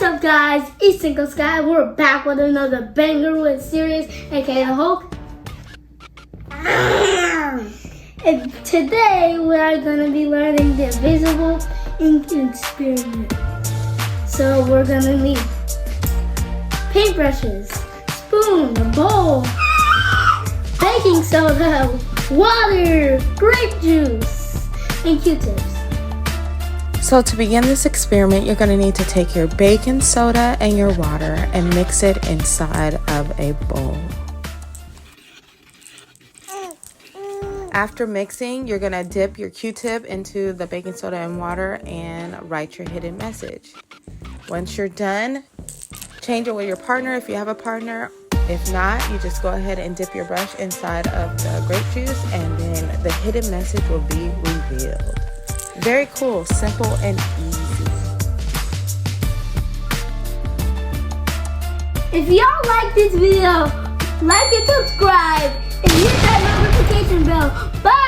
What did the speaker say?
up, guys? It's Single Sky. We're back with another banger with Sirius, aka Hulk. And today we are going to be learning the invisible ink experiment. So we're going to need paintbrushes, spoon, a bowl, baking soda, water, grape juice, and Q-tips. So to begin this experiment, you're going to need to take your baking soda and your water and mix it inside of a bowl. After mixing, you're going to dip your Q-tip into the baking soda and water and write your hidden message. Once you're done, change it with your partner if you have a partner. If not, you just go ahead and dip your brush inside of the grape juice and then the hidden message will be revealed. Very cool, simple, and easy. If y'all like this video, like and subscribe and hit that notification bell. Bye!